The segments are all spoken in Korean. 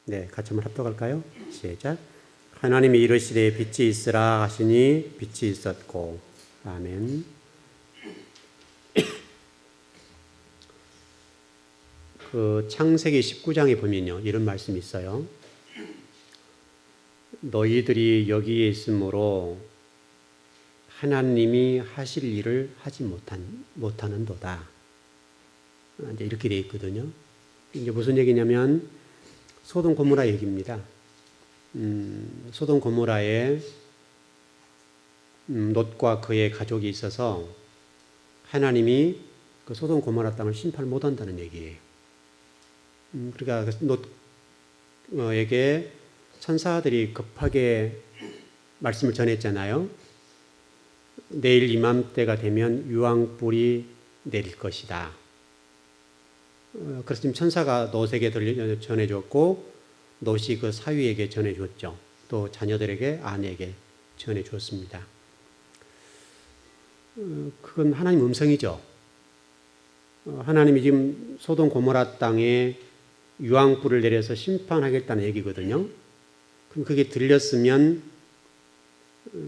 네, 같이 한번 합독할까요? 시작. 하나님이 이르시되 빛이 있으라 하시니 빛이 있었고. 아멘. 그 창세기 19장에 보면요, 이런 말씀이 있어요. 너희들이 여기에 있으므로 하나님이 하실 일을 하지 못하는도다. 이제 이렇게 되어 있거든요. 이게 무슨 얘기냐면 소돔 고모라 얘기입니다. 소돔 고모라에 롯과 그의 가족이 있어서 하나님이 그 소돔 고모라 땅을 심판을 못한다는 얘기예요. 그러니까 롯에게 천사들이 급하게 말씀을 전했잖아요. 내일 이맘때가 되면 유황불이 내릴 것이다. 그래서 지금 천사가 롯에게 전해줬고 롯이 그 사위에게 전해줬죠. 또 자녀들에게 아내에게 전해줬습니다. 그건 하나님 음성이죠. 하나님이 지금 소돔 고모라 땅에 유황불을 내려서 심판하겠다는 얘기거든요. 그럼 그게 들렸으면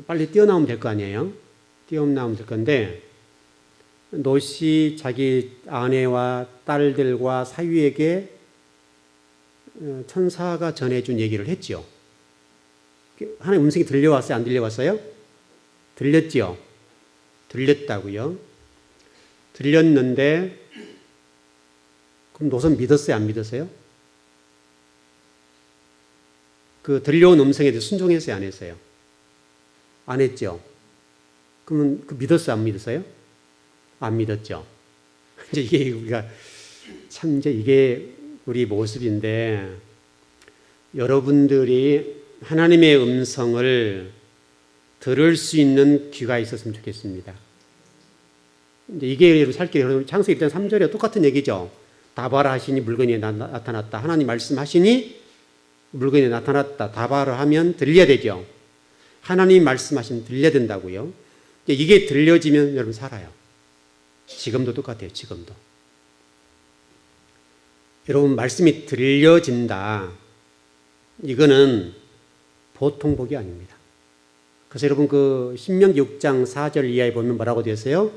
빨리 뛰어나오면 될 거 아니에요. 뛰어나오면 될 건데 롯이 자기 아내와 딸들과 사위에게 천사가 전해준 얘기를 했죠. 하나님 음성이 들려왔어요? 안 들려왔어요? 들렸지요? 들렸다고요. 들렸는데 그럼 롯은 믿었어요? 안 믿었어요? 그 들려온 음성에 대해서 순종했어요? 안 했어요? 안 했죠? 그러면 그 믿었어요? 안 믿었어요? 안 믿었죠? 이제 이게 우리가 참 이제 이게 우리 모습인데 여러분들이 하나님의 음성을 들을 수 있는 귀가 있었으면 좋겠습니다. 이제 이게 살길 창세기 1장 3절에 똑같은 얘기죠. 다바라 하시니 물건이 나타났다. 하나님 말씀하시니 물건이 나타났다. 다바라 하면 들려야 되죠. 하나님 말씀하시면 들려야 된다고요. 이게 들려지면 여러분 살아요. 지금도 똑같아요. 지금도. 여러분 말씀이 들려진다. 이거는 보통 복이 아닙니다. 그래서 여러분 그 신명기 6장 4절 이하에 보면 뭐라고 되어 있어요?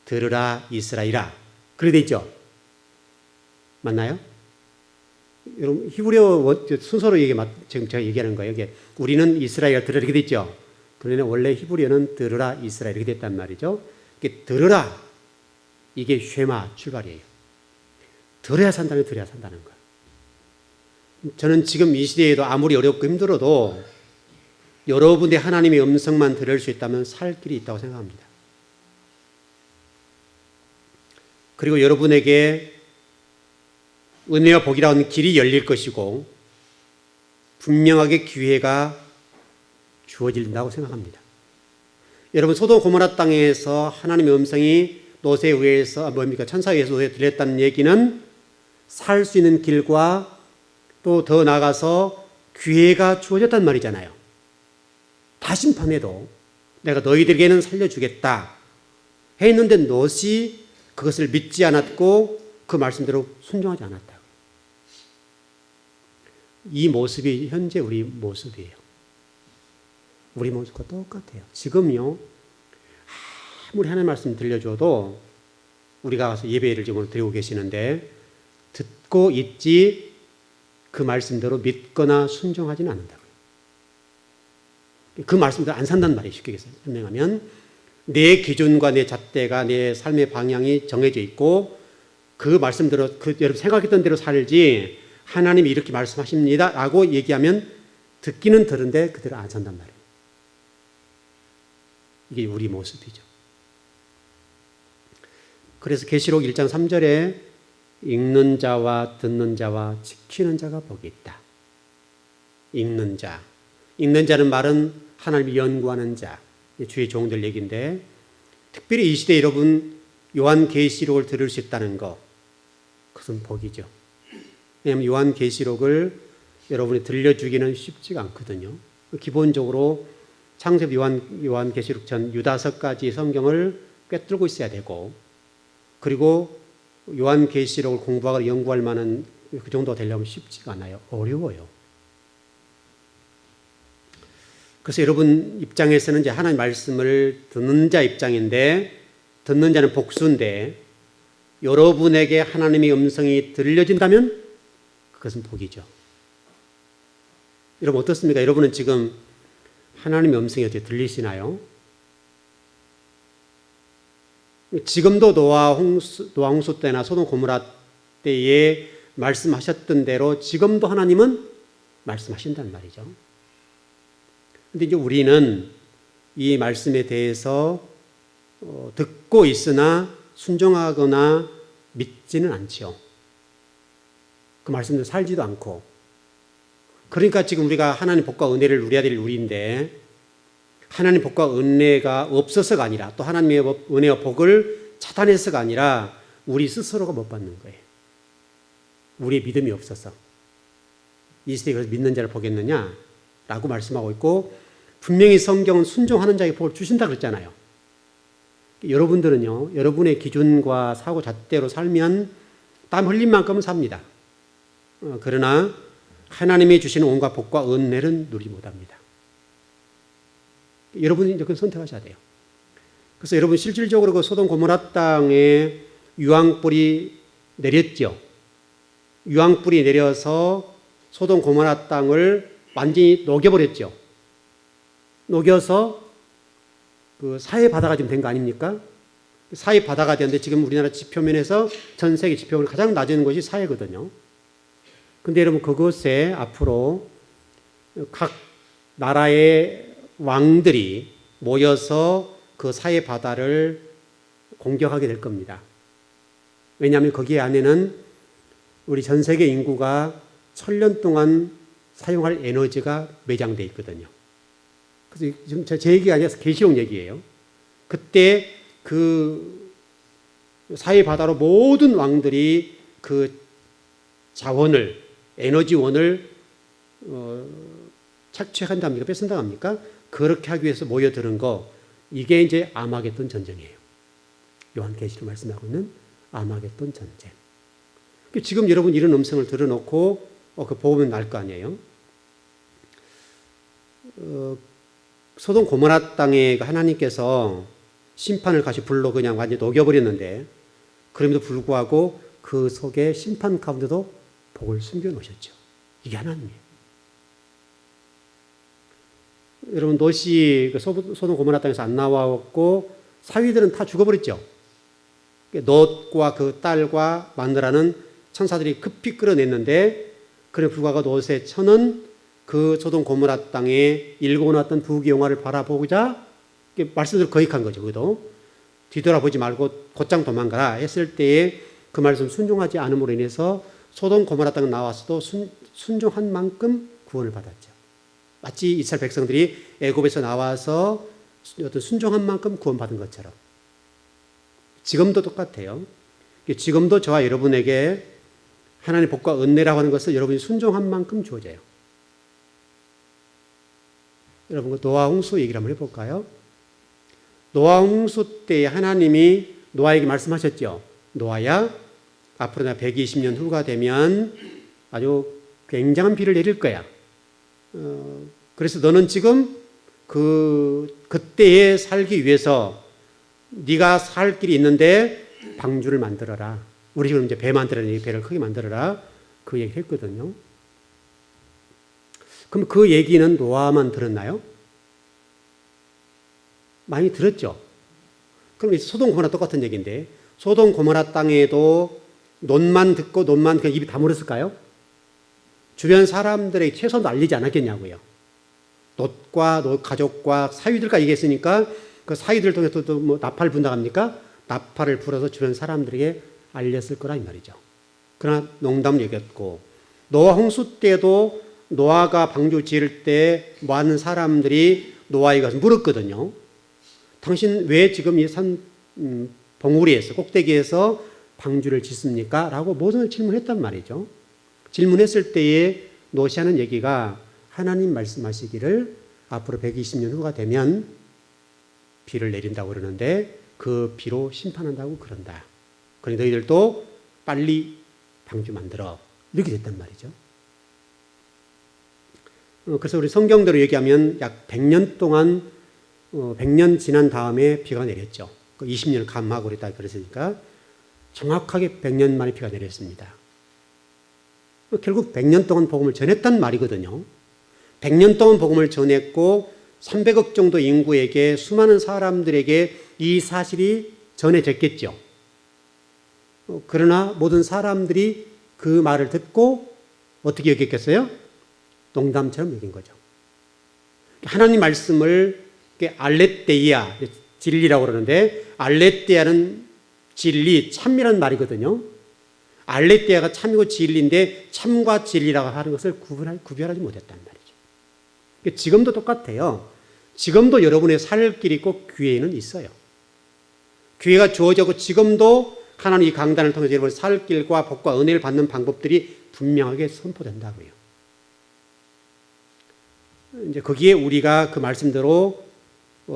들으라 이스라엘아. 그렇게 되어 있죠. 맞나요? 여러분 히브리어 순서로 지금 제가 얘기하는 거예요. 이게 우리는 이스라엘 들으라 이렇게 되어 있죠. 그러나 원래 히브리어는 들으라 이스라엘 이렇게 됐단 말이죠. 이게 들으라 이게 쉐마 출발이에요. 들어야 산다는 거예요. 저는 지금 이 시대에도 아무리 어렵고 힘들어도 여러분의 하나님의 음성만 들을 수 있다면 살 길이 있다고 생각합니다. 그리고 여러분에게 은혜와 복이라는 길이 열릴 것이고 분명하게 기회가 주어진다고 생각합니다. 여러분 소돔 고모라 땅에서 하나님의 음성이 롯에 의해서 천사에 의해서 롯에 들렸다는 얘기는 살 수 있는 길과 또 더 나아가서 기회가 주어졌단 말이잖아요. 다 심판해도 내가 너희들에게는 살려주겠다 했는데 롯이 그것을 믿지 않았고 그 말씀대로 순종하지 않았다. 이 모습이 현재 우리 모습이에요. 우리 모습과 똑같아요. 지금요 아무리 하나님 말씀 들려줘도 우리가 가서 예배를 지금 드리고 계시는데 듣고 있지 그 말씀대로 믿거나 순종하지는 않는다고요. 그 말씀대로 안 산단 말이에요. 쉽게 설명하면 내 기준과 내 잣대가 내 삶의 방향이 정해져 있고 그 말씀대로 여러분 생각했던 대로 살지 하나님이 이렇게 말씀하십니다 라고 얘기하면 듣기는 들은데 그대로 안 산단 말이에요. 이게 우리 모습이죠. 그래서 계시록 1장 3절에 읽는 자와 듣는 자와 지키는 자가 복이 있다. 읽는 자. 읽는 자는 말은 하나님을 연구하는 자. 주의 종들 얘기인데 특별히 이 시대에 여러분 요한계시록을 들을 수 있다는 것. 그것은 복이죠. 왜냐하면 요한계시록을 여러분이 들려주기는 쉽지가 않거든요. 기본적으로 창세기 요한계시록 전 유다서까지 성경을 꿰뚫고 있어야 되고 그리고 요한계시록을 공부하거나 연구할 만한 그 정도 되려면 쉽지가 않아요. 어려워요. 그래서 여러분 입장에서는 이제 하나님 말씀을 듣는 자 입장인데, 듣는 자는 복수인데, 여러분에게 하나님의 음성이 들려진다면 그것은 복이죠. 여러분 어떻습니까? 여러분은 지금 하나님의 음성이 어떻게 들리시나요? 지금도 노아 홍수 때나 소돔 고모라 때에 말씀하셨던 대로 지금도 하나님은 말씀하신단 말이죠. 근데 이제 우리는 이 말씀에 대해서 듣고 있으나 순종하거나 믿지는 않죠. 그 말씀대로 살지도 않고. 그러니까 지금 우리가 하나님 복과 은혜를 누려야 될 우리인데, 하나님 복과 은혜가 없어서가 아니라, 또 하나님의 은혜와 복을 차단해서가 아니라 우리 스스로가 못 받는 거예요. 우리의 믿음이 없어서. 이 시대에 그래서 믿는 자를 보겠느냐라고 말씀하고 있고, 분명히 성경은 순종하는 자에게 복을 주신다 그랬잖아요. 여러분들은요, 여러분의 기준과 사고 잣대로 살면 땀 흘린 만큼은 삽니다. 그러나 하나님이 주시는 온갖 복과 은혜는 누리지 못합니다. 여러분이 이제 그걸 선택하셔야 돼요. 그래서 여러분 실질적으로 그 소돔 고모라 땅에 유황불이 내렸죠. 유황불이 내려서 소돔 고모라 땅을 완전히 녹여버렸죠. 녹여서 그 사해 바다가 지금 된 거 아닙니까? 사해 바다가 되는데 지금 우리나라 지표면에서 전 세계 지표면 가장 낮은 곳이 사해거든요. 근데 여러분 그곳에 앞으로 각 나라의 왕들이 모여서 그 사해 바다를 공격하게 될 겁니다. 왜냐하면 거기 안에는 우리 전 세계 인구가 1000년 동안 사용할 에너지가 매장되어 있거든요. 그래서 지금 제 얘기가 아니라 계시록 얘기예요. 그때 그 사해 바다로 모든 왕들이 그 자원을, 에너지원을 착취한다 합니까? 뺏은다 합니까? 그렇게 하기 위해서 모여드는 거, 이게 이제 아마겟돈 전쟁이에요. 요한계시로 말씀하고 있는 아마겟돈 전쟁. 지금 여러분 이런 음성을 들어놓고 그 보면 날 거 아니에요. 소돔 고모라 땅에 하나님께서 심판을 같이 불로 그냥 완전히 녹여버렸는데, 그럼에도 불구하고 그 속에 심판 가운데도 복을 숨겨놓으셨죠. 이게 하나님이에요. 여러분 롯이 소돔 고모라 땅에서 안 나왔고 사위들은 다 죽어버렸죠. 롯과 그 딸과 마누라는 천사들이 급히 끌어냈는데, 그래 불구하고 롯의 처는 그 소돔 고모라 땅에 일고 났던 부귀영화를 바라보고자 말씀대로 거역한 거죠. 그도 뒤돌아보지 말고 곧장 도망가라 했을 때에 그 말씀 순종하지 않음으로 인해서 소돔 고모라 땅에 나와서도 순종한 만큼 구원을 받았죠. 마치 이스라엘 백성들이 애굽에서 나와서 어떤 순종한 만큼 구원받은 것처럼 지금도 똑같아요. 지금도 저와 여러분에게 하나님의 복과 은혜라고 하는 것을 여러분이 순종한 만큼 주어져요. 여러분 노아 홍수 얘기를 한번 해볼까요? 노아 홍수 때 하나님이 노아에게 말씀하셨죠. 노아야, 앞으로 나 120년 후가 되면 아주 굉장한 비를 내릴 거야. 그래서 너는 지금 그때에 살기 위해서 네가 살 길이 있는데 방주를 만들어라. 우리 지금 이제 배 만들어라, 배를 크게 만들어라. 그 얘기 했거든요. 그럼 그 얘기는 노아만 들었나요? 많이 들었죠. 그럼 소돔 고모라 똑같은 얘기인데, 소돔 고모라 땅에도 논만 듣고 논만 그냥 입이 다물었을까요? 주변 사람들에게 최소한도 알리지 않았겠냐고요. 롯과 롯 가족과 사위들과 얘기했으니까 그 사위들 통해서도 뭐 나팔 분다합니까? 나팔을 불어서 주변 사람들에게 알렸을 거라 이 말이죠. 그러나 농담을 얘기했고, 노아 홍수 때도 노아가 방주 지을 때 많은 사람들이 노아에게 가서 물었거든요. 당신 왜 지금 이 산 봉우리에서 꼭대기에서 방주를 짓습니까? 라고 모든 질문했단 말이죠. 질문했을 때에 노시하는 얘기가 하나님 말씀하시기를 앞으로 120년 후가 되면 비를 내린다고 그러는데 그 비로 심판한다고 그런다. 그러니 너희들도 빨리 방주 만들어. 이렇게 됐단 말이죠. 그래서 우리 성경대로 얘기하면 약 100년 동안 100년 지난 다음에 비가 내렸죠. 20년을 감하고 그랬다 그랬으니까 정확하게 100년 만에 비가 내렸습니다. 결국 100년 동안 복음을 전했단 말이거든요. 100년 동안 복음을 전했고 300억 정도 인구에게 수많은 사람들에게 이 사실이 전해졌겠죠. 그러나 모든 사람들이 그 말을 듣고 어떻게 여겼겠어요? 농담처럼 여긴 거죠. 하나님 말씀을 알레데이아, 진리라고 그러는데 알레데이아는 진리, 참이라는 말이거든요. 알레데이아가 참이고 진리인데 참과 진리라고 하는 것을 구별하지 못했단 말이죠. 지금도 똑같아요. 지금도 여러분의 살 길이 꼭 교회에는 있어요. 기회가 주어지고 지금도 하나님 이 강단을 통해서 여러분 살 길과 복과 은혜를 받는 방법들이 분명하게 선포된다고요. 이제 거기에 우리가 그 말씀대로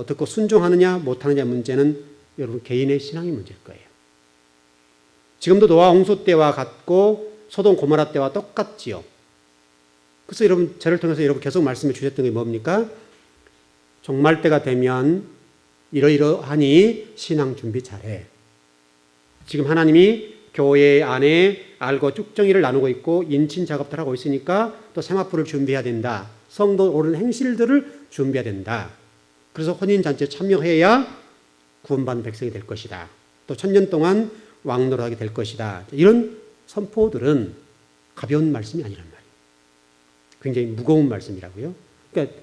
듣고 순종하느냐 못하느냐 문제는 여러분 개인의 신앙의 문제일 거예요. 지금도 노아 홍수 때와 같고 소돔 고모라 때와 똑같지요. 그래서 여러분 저를 통해서 여러분 계속 말씀해 주셨던 게 뭡니까? 종말 때가 되면 이러이러하니 신앙 준비 잘해. 지금 하나님이 교회 안에 알고 쭉정이를 나누고 있고 인친 작업들 하고 있으니까 또 세마포를 준비해야 된다. 성도 옳은 행실들을 준비해야 된다. 그래서 혼인잔치에 참여해야 구원받는 백성이 될 것이다. 또 1000년 동안 왕노릇하게 될 것이다. 이런 선포들은 가벼운 말씀이 아니란 말이에요. 굉장히 무거운 말씀이라고요. 그러니까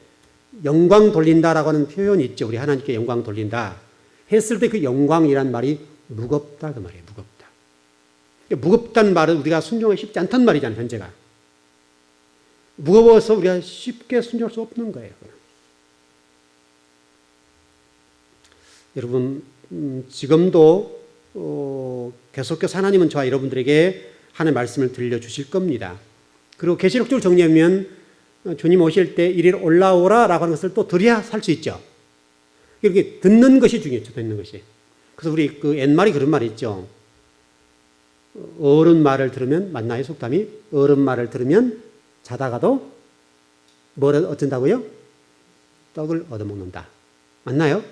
영광 돌린다라고 하는 표현이 있죠. 우리 하나님께 영광 돌린다 했을 때 그 영광이란 말이 무겁다 그 말이에요. 무겁다. 그러니까 무겁다는 말은 우리가 순종하기 쉽지 않단 말이잖아요. 현재가. 무거워서 우리가 쉽게 순종할 수 없는 거예요. 여러분 지금도 계속해서 하나님은 저와 여러분들에게 하나님의 말씀을 들려주실 겁니다. 그리고 계시록적으로 정리하면 주님 오실 때 이리로 올라오라 라고 하는 것을 또 들어야 살 수 있죠. 이렇게 듣는 것이 중요하죠. 듣는 것이. 그래서 우리 그 옛말이 그런 말이 있죠. 어른 말을 들으면 맞나요? 속담이? 어른 말을 들으면 자다가도 뭘 어쩐다고요? 떡을 얻어먹는다. 맞나요?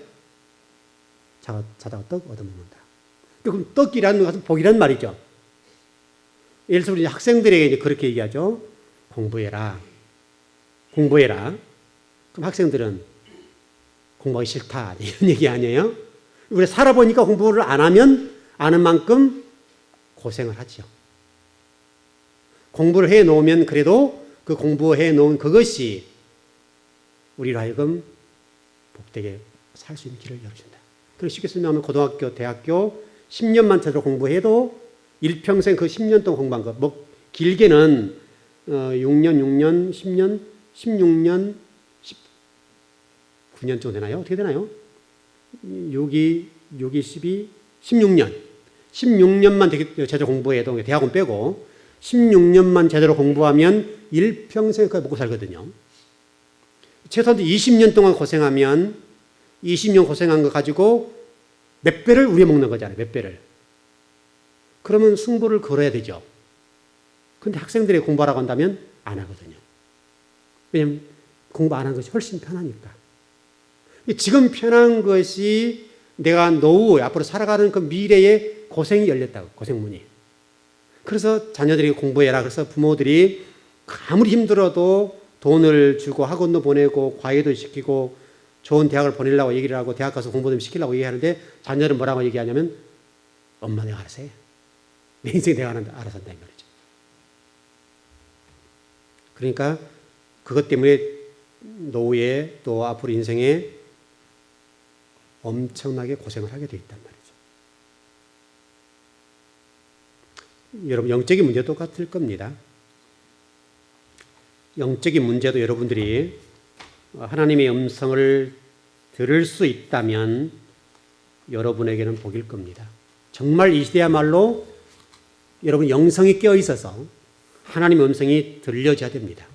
자다가 떡 얻어먹는다. 그럼 떡이라는 것은 복이라는 말이죠. 예를 들어서 우리 학생들에게 이제 그렇게 얘기하죠. 공부해라. 공부해라. 그럼 학생들은 공부하기 싫다. 이런 얘기 아니에요? 우리 살아보니까 공부를 안 하면 아는 만큼 고생을 하죠. 공부를 해 놓으면 그래도 그 공부해 놓은 그것이 우리로 하여금 복되게 살 수 있는 길을 열어준다. 그리고 쉽게 설명하면 고등학교, 대학교 10년만 제대로 공부해도 일평생 그 10년 동안 공부한 거, 뭐 길게는 6년, 10년, 16년, 19년 정도 되나요? 어떻게 되나요? 6이 12, 16년. 16년만 제대로 공부해도 대학원 빼고 16년만 제대로 공부하면 일평생 그걸 먹고 살거든요. 최소한 20년 동안 고생하면 20년 고생한 거 가지고 몇 배를 우려먹는 거잖아요. 몇 배를. 그러면 승부를 걸어야 되죠. 근데 학생들이 공부하라고 한다면 안 하거든요. 왜냐하면 공부 안 하는 것이 훨씬 편하니까. 지금 편한 것이 내가 노후, 앞으로 살아가는 그 미래의 고생이 열렸다고, 고생문이. 그래서 자녀들이 공부해라. 그래서 부모들이 아무리 힘들어도 돈을 주고 학원도 보내고 과외도 시키고 좋은 대학을 보내려고 얘기를 하고 대학 가서 공부 좀 시키려고 얘기하는데 자녀들은 뭐라고 얘기하냐면 엄마 내가 알아서 해. 내 인생 내가 알아서 한다 이 말이죠. 그러니까 그것 때문에 노후에 또 앞으로 인생에 엄청나게 고생을 하게 돼 있단 말이죠. 여러분 영적인 문제도 똑같을 겁니다. 영적인 문제도 여러분들이 하나님의 음성을 들을 수 있다면 여러분에게는 복일 겁니다. 정말 이 시대야말로 여러분 영성이 깨어 있어서 하나님의 음성이 들려져야 됩니다.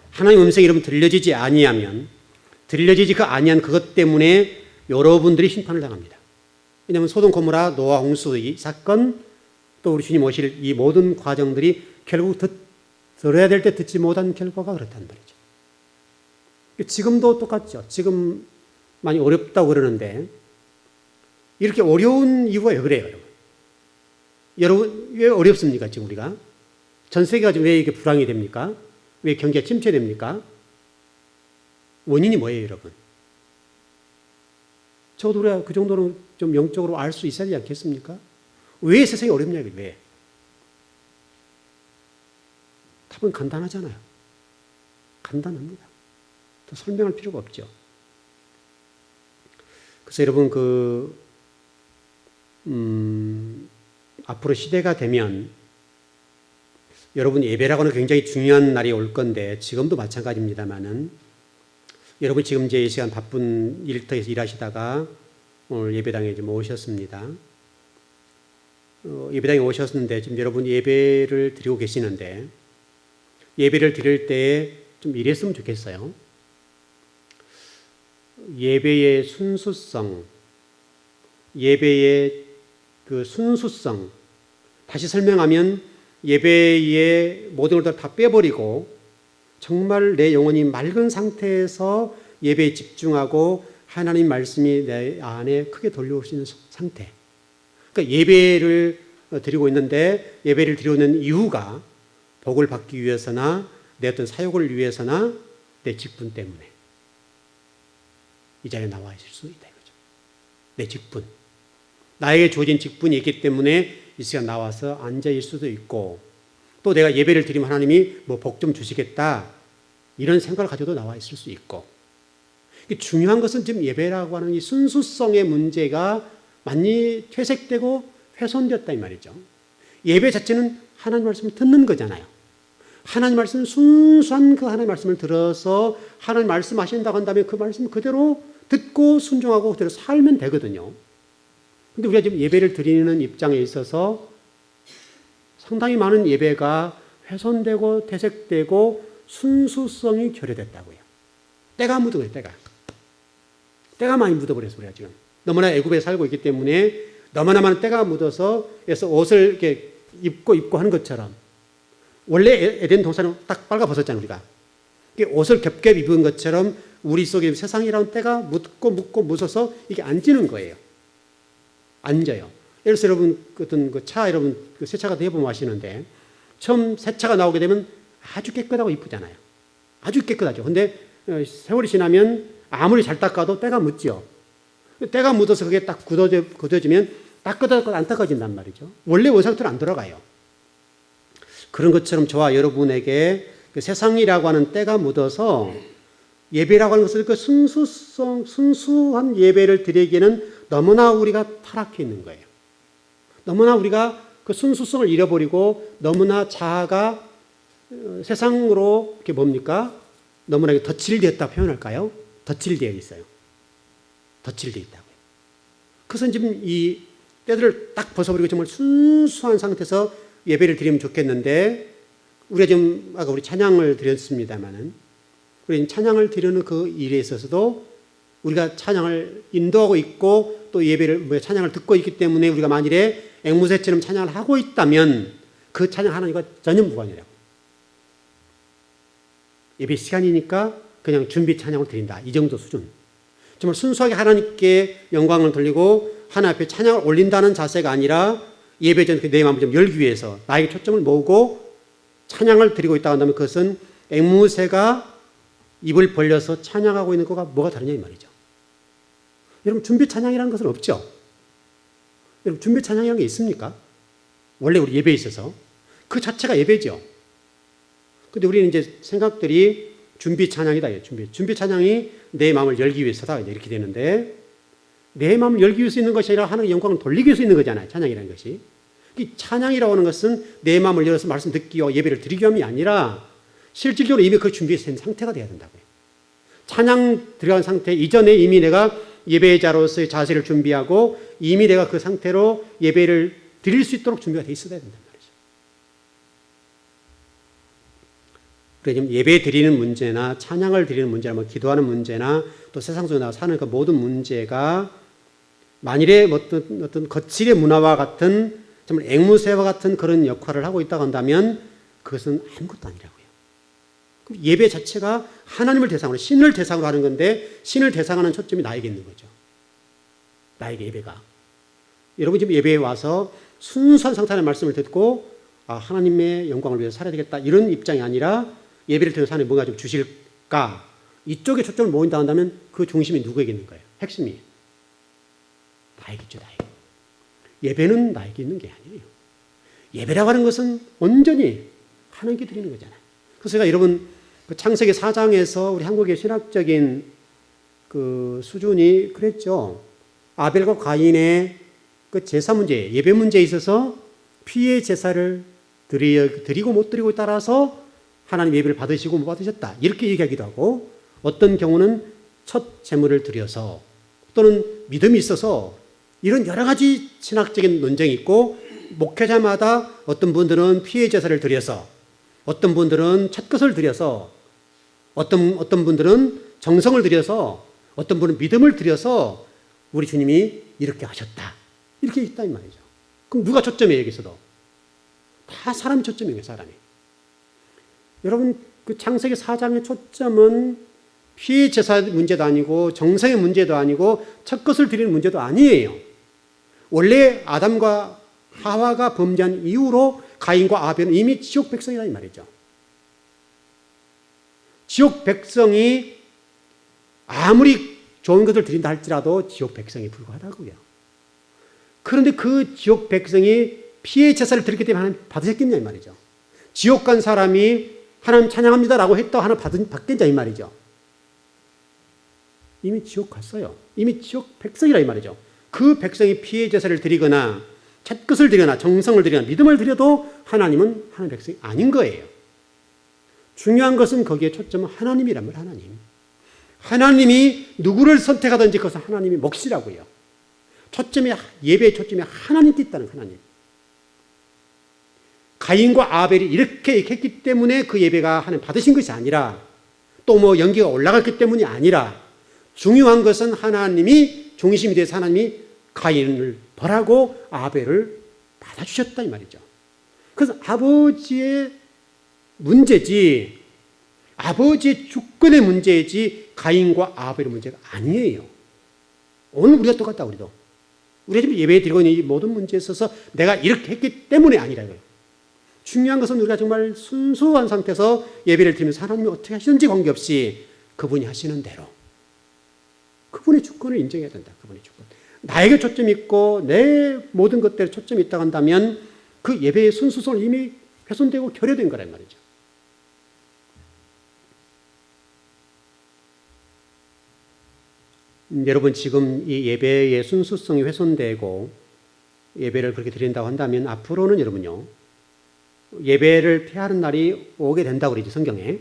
하나님의 음성이 여러분 들려지지 아니하면 들려지지 아니한 그것 때문에 여러분들이 심판을 당합니다. 왜냐하면 소돔 고모라 노아 홍수 이 사건 또 우리 주님 오실 이 모든 과정들이 결국 들어야 될 때 듣지 못한 결과가 그렇단 말이죠. 지금도 똑같죠. 지금 많이 어렵다고 그러는데 이렇게 어려운 이유가 왜 그래요, 여러분? 여러분, 왜 어렵습니까, 지금 우리가? 전 세계가 지금 왜 이게 불황이 됩니까? 왜 경기가 침체됩니까? 원인이 뭐예요, 여러분? 저도 우리가 그 정도는 좀 영적으로 알 수 있어야 되지 않겠습니까? 왜 세상이 어렵냐, 왜? 답은 간단하잖아요. 간단합니다. 더 설명할 필요가 없죠. 그래서 여러분, 앞으로 시대가 되면 여러분 예배라고 하는 굉장히 중요한 날이 올 건데 지금도 마찬가지입니다만은 여러분 지금 이제 이 시간 바쁜 일터에서 일하시다가 오늘 예배당에 좀 오셨습니다. 예배당에 오셨는데 지금 여러분 예배를 드리고 계시는데 예배를 드릴 때에 좀 이랬으면 좋겠어요. 예배의 순수성, 예배의 그 순수성, 다시 설명하면 예배의 모든 것을 다 빼버리고 정말 내 영혼이 맑은 상태에서 예배에 집중하고 하나님 말씀이 내 안에 크게 돌려오시는 상태. 그러니까 예배를 드리고 있는데 예배를 드리고 있는 이유가 복을 받기 위해서나 내 어떤 사역을 위해서나 내 직분 때문에 이 자리에 나와 있을 수 있다 이거죠. 내 직분. 나에게 주어진 직분이 있기 때문에 이 시간 나와서 앉아있을 수도 있고 또 내가 예배를 드리면 하나님이 뭐 복 좀 주시겠다 이런 생각을 가지고도 나와 있을 수 있고 중요한 것은 지금 예배라고 하는 이 순수성의 문제가 많이 퇴색되고 훼손되었다 이 말이죠. 예배 자체는 하나님 말씀을 듣는 거잖아요. 하나님 말씀 순수한 그 하나님 말씀을 들어서 하나님 말씀하신다고 한다면 그 말씀 그대로 듣고 순종하고 그대로 살면 되거든요. 근데 우리가 지금 예배를 드리는 입장에 있어서 상당히 많은 예배가 훼손되고 퇴색되고 순수성이 결여됐다고요. 때가 묻은 거예요, 때가. 때가 많이 묻어버려서 우리가 지금. 너무나 애굽에 살고 있기 때문에 너무나 많은 때가 묻어서 그래서 옷을 이렇게 입고 하는 것처럼 원래 에덴 동산은 딱 빨가 벗었잖아요, 우리가. 옷을 겹겹 입은 것처럼 우리 속에 세상이라는 때가 묻고 묻어서 이게 앉는 거예요. 앉아요. 예를 들어서 여러분, 어떤 그 차, 여러분, 그 새 차가 대부분 마시는데, 처음 새 차가 나오게 되면 아주 깨끗하고 이쁘잖아요. 아주 깨끗하죠. 근데 세월이 지나면 아무리 잘 닦아도 때가 묻죠. 때가 묻어서 그게 딱 굳어지면 딱 끄덕끄덕 안 닦아진단 말이죠. 원래 원상태로 안 돌아가요. 그런 것처럼 저와 여러분에게 그 세상이라고 하는 때가 묻어서 예배라고 하는 것을 그 순수한 예배를 드리기에는 너무나 우리가 타락해 있는 거예요. 너무나 우리가 그 순수성을 잃어버리고 너무나 자아가 세상으로 이렇게 뭡니까? 너무나 덧칠되었다 표현할까요? 덧칠되어 있어요. 덧칠되어 있다고요. 그래서 지금 이 때들을 딱 벗어버리고 정말 순수한 상태에서 예배를 드리면 좋겠는데 우리가 지금 아까 우리 찬양을 드렸습니다마는 우리 찬양을 드리는 그 일에 있어서도 우리가 찬양을 인도하고 있고 또 예배를 찬양을 듣고 있기 때문에 우리가 만일에 앵무새처럼 찬양을 하고 있다면 그 찬양 하나님과 전혀 무관이라고. 예배 시간이니까 그냥 준비 찬양을 드린다. 이 정도 수준. 정말 순수하게 하나님께 영광을 돌리고 하나님 앞에 찬양을 올린다는 자세가 아니라 예배 전에 내 마음을 좀 열기 위해서 나에게 초점을 모으고 찬양을 드리고 있다고 한다면 그것은 앵무새가 입을 벌려서 찬양하고 있는 거가 뭐가 다르냐 이 말이죠. 여러분 준비 찬양이라는 것은 없죠. 여러분 준비 찬양이라는 게 있습니까? 원래 우리 예배에 있어서 그 자체가 예배죠. 근데 우리는 이제 생각들이 준비 찬양이다. 준비 찬양이 내 마음을 열기 위해서다. 이렇게 되는데 내 마음을 열기 위해서 있는 것이 아니라 하나님의 영광을 돌리기 위해서 있는 거잖아요. 찬양이라는 것이. 이 찬양이라고 하는 것은 내 마음을 열어서 말씀 듣기 위하여 예배를 드리기 위함이 아니라 실질적으로 이미 그 준비된 상태가 되어야 된다고요. 찬양 들어간 상태 이전에 이미 내가 예배자로서의 자세를 준비하고 이미 내가 그 상태로 예배를 드릴 수 있도록 준비가 되어 있어야 된단 말이죠. 그래서 예배 드리는 문제나 찬양을 드리는 문제나 뭐 기도하는 문제나 또 세상 속에 나와 사는 그 모든 문제가 만일에 어떤 거칠의 문화와 같은 정말 앵무새와 같은 그런 역할을 하고 있다고 한다면 그것은 아무것도 아니라고요. 예배 자체가 하나님을 대상으로, 신을 대상으로 하는 건데 신을 대상하는 초점이 나에게 있는 거죠. 나에게 예배가. 여러분 지금 예배에 와서 순수한 상태의 말씀을 듣고 하나님의 영광을 위해서 살아야 되겠다 이런 입장이 아니라 예배를 통해서 하나님 뭔가 좀 주실까 이쪽에 초점을 모인다 한다면 그 중심이 누구에게 있는 거예요? 핵심이 나에게 있죠. 나에게. 예배는 나에게 있는 게 아니에요. 예배라고 하는 것은 온전히 하나님께 드리는 거잖아요. 그래서 제가 여러분 그 창세기 4장에서 우리 한국의 신학적인 그 수준이 그랬죠. 아벨과 가인의 그 제사 문제, 예배 문제에 있어서 피의 제사를 드리고 못 드리고에 따라서 하나님 예배를 받으시고 못 받으셨다. 이렇게 얘기하기도 하고 어떤 경우는 첫 제물을 드려서 또는 믿음이 있어서 이런 여러 가지 신학적인 논쟁이 있고 목회자마다 어떤 분들은 피의 제사를 드려서 어떤 분들은 첫 것을 드려서 어떤 분들은 정성을 드려서 어떤 분은 믿음을 드려서 우리 주님이 이렇게 하셨다. 이렇게 있다 이 말이죠. 그럼 누가 초점이에요 여기서도? 다 사람이 초점이에요. 사람이. 여러분 그 창세기 4장의 초점은 피의 제사 문제도 아니고 정성의 문제도 아니고 첫 것을 드리는 문제도 아니에요. 원래 아담과 하와가 범죄한 이후로 가인과 아벨은 이미 지옥 백성이다 이 말이죠. 지옥 백성이 아무리 좋은 것을 드린다 할지라도 지옥 백성에 불과하다고요. 그런데 그 지옥 백성이 피의 제사를 드렸기 때문에 하나님 받으셨겠냐 이 말이죠. 지옥 간 사람이 하나님 찬양합니다라고 했다 하나 받겠냐 이 말이죠. 이미 지옥 갔어요. 이미 지옥 백성이라 이 말이죠. 그 백성이 피의 제사를 드리거나 첫 것을 드리거나 정성을 드리거나 믿음을 드려도 하나님은 하나님 백성이 아닌 거예요. 중요한 것은 거기에 초점은 하나님이란 말. 하나님이 누구를 선택하든지 그것은 하나님이 몫이라고요. 초점이 예배의 초점이 하나님께 있다는 하나님. 가인과 아벨이 이렇게 했기 때문에 그 예배가 하나님 받으신 것이 아니라 또 뭐 연기가 올라갔기 때문이 아니라 중요한 것은 하나님이 중심이 돼서 하나님이 가인을 벌하고 아벨을 받아주셨다 이 말이죠. 그래서 아버지의 문제지 아버지의 주권의 문제지 가인과 아벨의 문제가 아니에요. 오늘 우리가 똑같다. 우리가 지금 예배 드리고 있는 이 모든 문제에 있어서 내가 이렇게 했기 때문에 아니라고요. 중요한 것은 우리가 정말 순수한 상태에서 예배를 드리면서 하나님이 어떻게 하시는지 관계없이 그분이 하시는 대로 그분의 주권을 인정해야 된다. 그분의 주권. 나에게 초점이 있고 내 모든 것들에 초점이 있다고 한다면 그 예배의 순수성을 이미 훼손되고 결여된 거란 말이죠. 여러분 지금 이 예배의 순수성이 훼손되고 예배를 그렇게 드린다고 한다면 앞으로는 여러분요 예배를 피하는 날이 오게 된다고 그러죠. 성경에.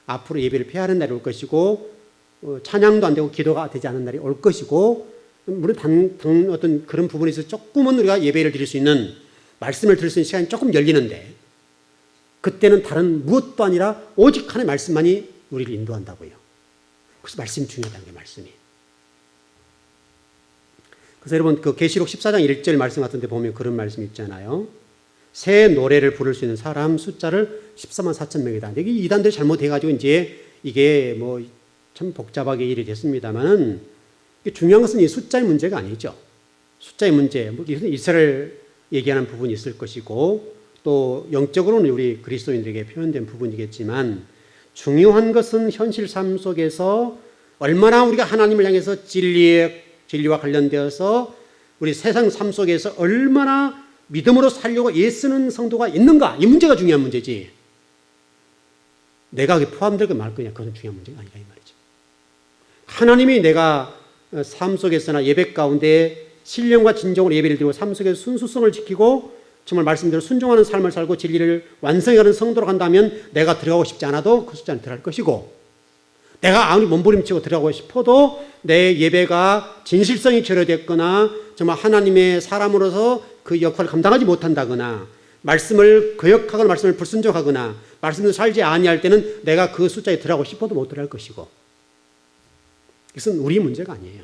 앞으로 예배를 피하는 날이 올 것이고 찬양도 안 되고 기도가 되지 않은 날이 올 것이고 물론 어떤 그런 부분에서 조금은 우리가 예배를 드릴 수 있는 말씀을 들을 수 있는 시간이 조금 열리는데 그때는 다른 무엇도 아니라 오직 하나님의 말씀만이 우리를 인도한다고요. 그래서 말씀이 중요하다는 게 말씀이. 그래서 여러분 그 계시록 14장 1절 말씀 같은 데 보면 그런 말씀이 있잖아요. 새 노래를 부를 수 있는 사람 숫자를 14만 4천 명이다. 여기 이단들이 잘못해가지고 이제 이게 뭐 참 복잡하게 일이 됐습니다만은 중요한 것은 이 숫자의 문제가 아니죠. 숫자의 문제, 뭐 이스라엘 얘기하는 부분이 있을 것이고 또 영적으로는 우리 그리스도인들에게 표현된 부분이겠지만 중요한 것은 현실 삶 속에서 얼마나 우리가 하나님을 향해서 진리와 관련되어서 우리 세상 삶 속에서 얼마나 믿음으로 살려고 애쓰는 성도가 있는가 이 문제가 중요한 문제지 내가 거기 포함되고 말 거냐 그건 중요한 문제가 아니라 이 말이죠. 하나님이 내가 삶 속에서나 예배 가운데 신령과 진정으로 예배를 드리고 삶 속에서 순수성을 지키고 정말 말씀대로 순종하는 삶을 살고 진리를 완성하는 성도로 간다면 내가 들어가고 싶지 않아도 그 숫자는 들어갈 것이고 내가 아무리 몸부림치고 들어가고 싶어도 내 예배가 진실성이 결여됐거나 정말 하나님의 사람으로서 그 역할을 감당하지 못한다거나 말씀을 거역하거나 말씀을 불순종하거나 말씀대로 살지 아니할 때는 내가 그 숫자에 들어가고 싶어도 못 들어갈 것이고 이것은 우리 문제가 아니에요.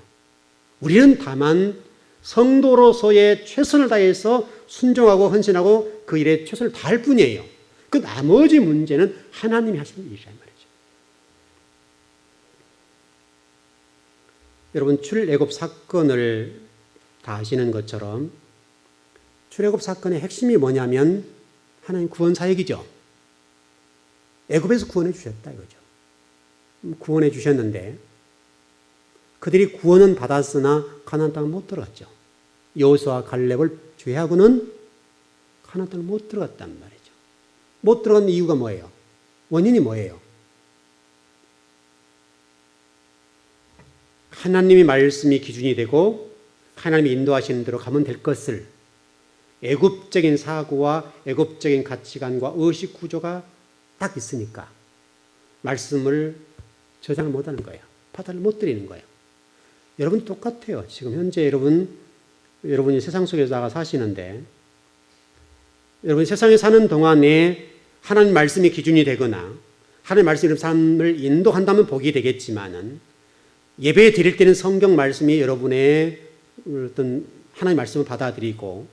우리는 다만 성도로서의 최선을 다해서 순종하고 헌신하고 그 일에 최선을 다할 뿐이에요. 그 나머지 문제는 하나님이 하시는 일이란 말이죠. 여러분, 출애굽 사건을 다 아시는 것처럼 출애굽 사건의 핵심이 뭐냐면 하나님 구원 사역이죠. 애굽에서 구원해 주셨다 이거죠. 구원해 주셨는데 그들이 구원은 받았으나 가나안 땅을 못 들어갔죠. 여호수아와 갈렙을 제외하고는 가나안 땅을 못 들어갔단 말이죠. 못 들어간 이유가 뭐예요? 원인이 뭐예요? 하나님의 말씀이 기준이 되고 하나님이 인도하시는 대로 가면 될 것을 애굽적인 사고와 애굽적인 가치관과 의식 구조가 딱 있으니까 말씀을 저장을 못하는 거예요. 파단을 못 드리는 거예요. 여러분 똑같아요. 지금 현재 여러분이 세상 속에서 사시는데 여러분이 세상에 사는 동안에 하나님 말씀이 기준이 되거나 하나님 말씀이 삶을 인도한다면 복이 되겠지만은 예배 드릴 때는 성경 말씀이 여러분의 어떤 하나님 말씀을 받아들이고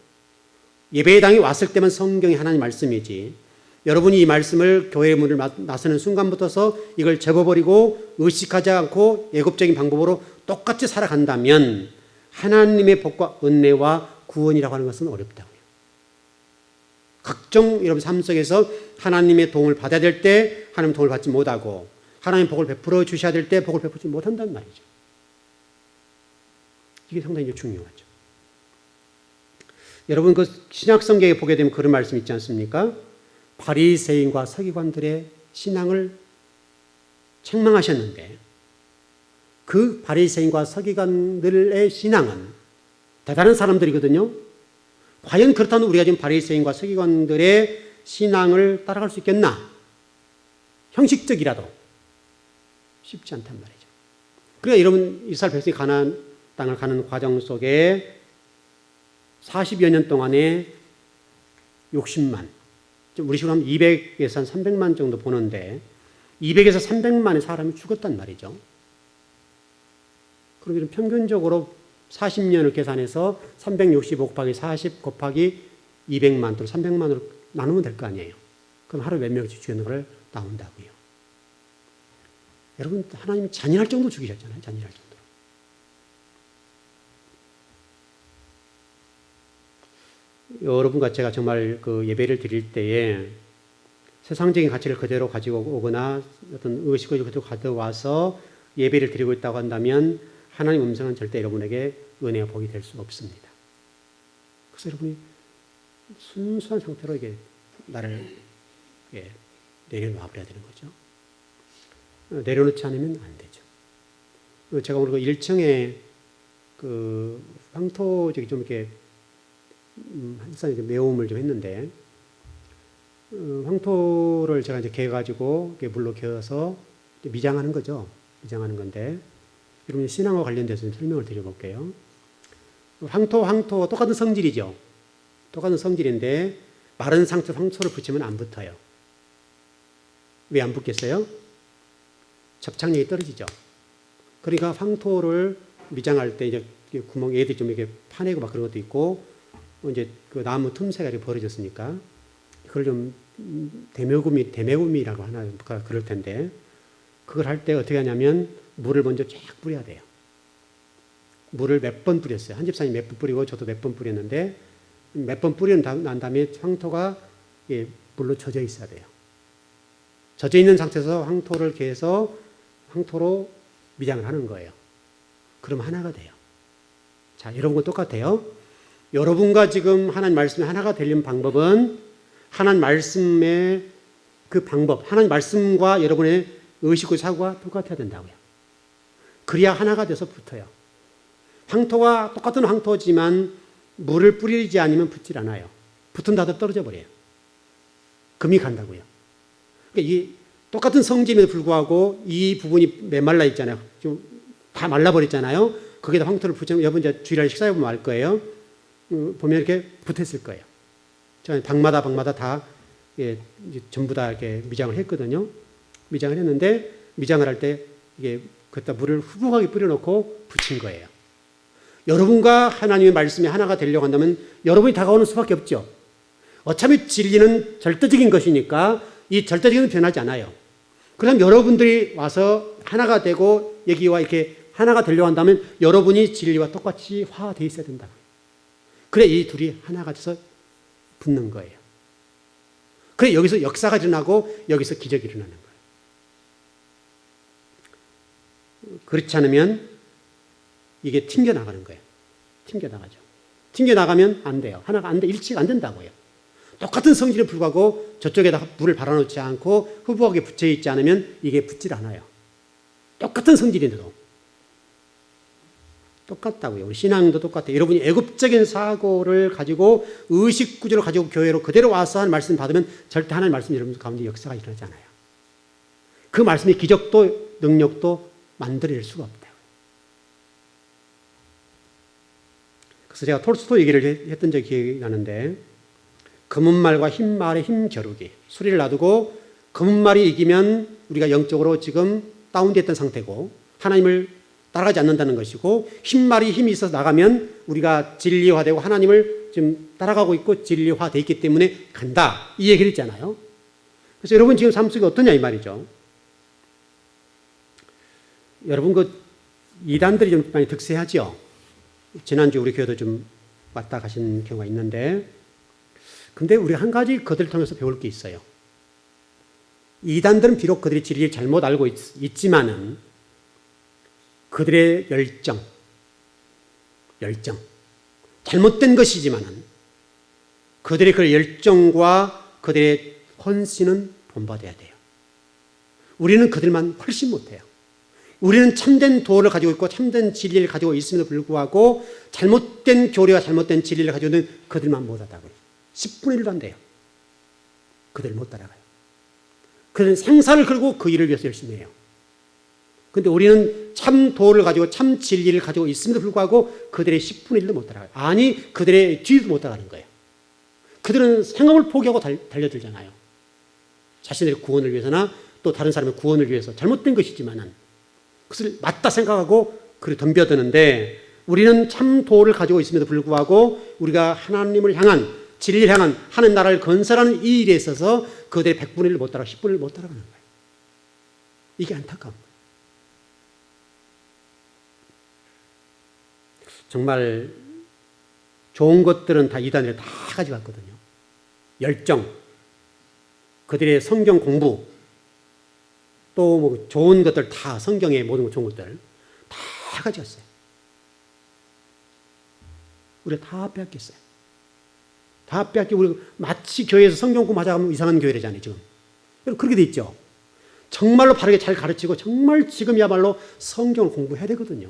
예배당에 왔을 때만 성경이 하나님 말씀이지 여러분이 이 말씀을 교회의 문을 나서는 순간부터서 이걸 접어버리고 의식하지 않고 애굽적인 방법으로 똑같이 살아간다면 하나님의 복과 은혜와 구원이라고 하는 것은 어렵다고요. 각종 여러분 삶 속에서 하나님의 도움을 받아야 될 때 하나님 도움을 받지 못하고 하나님 복을 베풀어 주셔야 될 때 복을 베풀지 못한단 말이죠. 이게 상당히 중요하죠. 여러분 그 신약 성경에 보게 되면 그런 말씀 있지 않습니까? 바리새인과 서기관들의 신앙을 책망하셨는데 그 바리새인과 서기관들의 신앙은 대단한 사람들이거든요. 과연 그렇다면 우리가 지금 바리새인과 서기관들의 신앙을 따라갈 수 있겠나? 형식적이라도 쉽지 않단 말이죠. 그러니까 여러분 이스라엘 백성이 가나안 땅을 가는 과정 속에 40여 년 동안에 60만, 우리 식으로 하면 200에서 한 300만 정도 보는데 200에서 300만의 사람이 죽었단 말이죠. 그러면 평균적으로 40년을 계산해서 365 곱하기 40 곱하기 200만 또는 300만으로 나누면 될 거 아니에요. 그럼 하루에 몇 명씩 죽였는 걸 나온다고요. 여러분 하나님이 잔인할 정도로 죽이셨잖아요. 잔인할 정도로. 여러분과 제가 정말 그 예배를 드릴 때에 세상적인 가치를 그대로 가지고 오거나 어떤 의식을 그대로 가져와서 예배를 드리고 있다고 한다면 하나님 음성은 절대 여러분에게 은혜와 복이 될 수 없습니다. 그래서 여러분이 순수한 상태로 이게 나를 내려놔 버려야 되는 거죠. 내려놓지 않으면 안 되죠. 제가 오늘 그 1층에 그 황토적이 좀 이렇게 항상 매움을 좀 했는데 황토를 제가 이제 개가지고 물로 개어서 미장하는 거죠. 미장하는 건데 여러분 신앙과 관련돼서 좀 설명을 드려볼게요. 황토 똑같은 성질이죠. 똑같은 성질인데 마른 상태에서 황토를 붙이면 안 붙어요. 왜 안 붙겠어요? 접착력이 떨어지죠. 그러니까 황토를 미장할 때 이제 구멍 애들이 좀 이렇게 파내고 막 그런 것도 있고 이제 그 나무 틈새가 이렇게 벌어졌으니까 그걸 좀 대매움이라고 하나 그럴 텐데 그걸 할 때 어떻게 하냐면 물을 먼저 쫙 뿌려야 돼요. 물을 몇 번 뿌렸어요. 한 집사님 몇 번 뿌리고 저도 몇 번 뿌렸는데 몇 번 뿌린 난 다음에 황토가 물로 젖어 있어야 돼요. 젖어 있는 상태에서 황토를 개서 황토로 미장을 하는 거예요. 그럼 하나가 돼요. 자, 여러분과 똑같아요. 여러분과 지금 하나님 말씀이 하나가 되는 방법은 하나님 말씀의 그 방법, 하나님 말씀과 여러분의 의식과 사고가 똑같아야 된다고요. 그래야 하나가 돼서 붙어요. 황토와 똑같은 황토지만 물을 뿌리지 않으면 붙질 않아요. 붙은 다들 떨어져 버려요. 금이 간다고요. 그러니까 이 똑같은 성질임에도 불구하고 이 부분이 메말라 있잖아요. 좀 다 말라버렸잖아요. 거기다 황토를 붙이면 여러분 이제 주일날 식사해 보면 알 거예요. 보면 이렇게 붙어 있을 거예요. 제가 방마다 다 전부 다 이렇게 미장을 했거든요. 미장을 했는데 미장을 할 때 이게 그때 물을 후룩하게 뿌려놓고 붙인 거예요. 여러분과 하나님의 말씀이 하나가 되려고 한다면 여러분이 다가오는 수밖에 없죠. 어차피 진리는 절대적인 것이니까 이 절대적인 변하지 않아요. 그럼 여러분들이 와서 하나가 되고 여기와 이렇게 하나가 되려고 한다면 여러분이 진리와 똑같이 화되어 있어야 된다고요. 그래 이 둘이 하나가 돼서 붙는 거예요. 그래 여기서 역사가 일어나고 여기서 기적이 일어나는 거예요. 그렇지 않으면 이게 튕겨나가는 거예요. 튕겨나가죠. 튕겨나가면 안 돼요. 하나가 안 돼. 일치가 안 된다고요. 똑같은 성질에 불구하고 저쪽에다가 물을 발라놓지 않고 흐부하게 붙여있지 않으면 이게 붙질 않아요. 똑같은 성질인데도. 똑같다고요. 우리 신앙도 똑같아요. 여러분이 애굽적인 사고를 가지고 의식 구조를 가지고 교회로 그대로 와서 한 말씀 받으면 절대 하나님의 말씀이 여러분 가운데 역사가 일어나지 않아요. 그 말씀의 기적도 능력도 만들어낼 수가 없다. 그래서 제가 톨스토이 얘기를 했던 적이 기억이 나는데 검은말과 흰말의 힘겨루기 수리를 놔두고 검은말이 이기면 우리가 영적으로 지금 다운됐던 상태고 하나님을 따라가지 않는다는 것이고 흰말이 힘이 있어서 나가면 우리가 진리화되고 하나님을 지금 따라가고 있고 진리화되어 있기 때문에 간다 이 얘기를 했잖아요. 그래서 여러분 지금 삶 속에 어떠냐 이 말이죠. 여러분 그 이단들이 좀 많이 득세하죠. 지난주 우리 교회도 좀 왔다 가신 경우가 있는데 근데 우리 한 가지 그들을 통해서 배울 게 있어요. 이단들은 비록 그들이 진리를 잘못 알고 있지만은 그들의 열정 잘못된 것이지만은 그들의 그 열정과 그들의 헌신은 본받아야 돼요. 우리는 그들만 훨씬 못해요. 우리는 참된 도를 가지고 있고 참된 진리를 가지고 있음에도 불구하고 잘못된 교리와 잘못된 진리를 가지고 있는 그들만 못하다고요. 10분의 1도 안 돼요. 그들 못 따라가요. 그들은 생사를 걸고 그 일을 위해서 열심히 해요. 그런데 우리는 참 도를 가지고 참 진리를 가지고 있음에도 불구하고 그들의 10분의 1도 못 따라가요. 아니 그들의 뒤도 못 따라가는 거예요. 그들은 생업을 포기하고 달려들잖아요. 자신의 구원을 위해서나 또 다른 사람의 구원을 위해서 잘못된 것이지만은 그것을 맞다 생각하고 그를 덤벼드는데 우리는 참 도를 가지고 있음에도 불구하고 우리가 하나님을 향한 진리를 향한 하나님 나라를 건설하는 이 일에 있어서 그들의 100분의 1을 못 따라가고 10분의 1을 못 따라가는 거예요. 이게 안타까운 거예요. 정말 좋은 것들은 다 이단에 다 가져갔거든요. 열정, 그들의 성경 공부, 또 뭐 좋은 것들 다 성경의 모든 좋은 것들 다 가져갔어요. 우리가 다 빼앗겼어요. 다 빼앗기고 우리 마치 교회에서 성경 공부하자 하면 이상한 교회라잖아요 지금. 그렇게 돼 있죠. 정말로 바르게 잘 가르치고 정말 지금이야말로 성경을 공부해야 되거든요.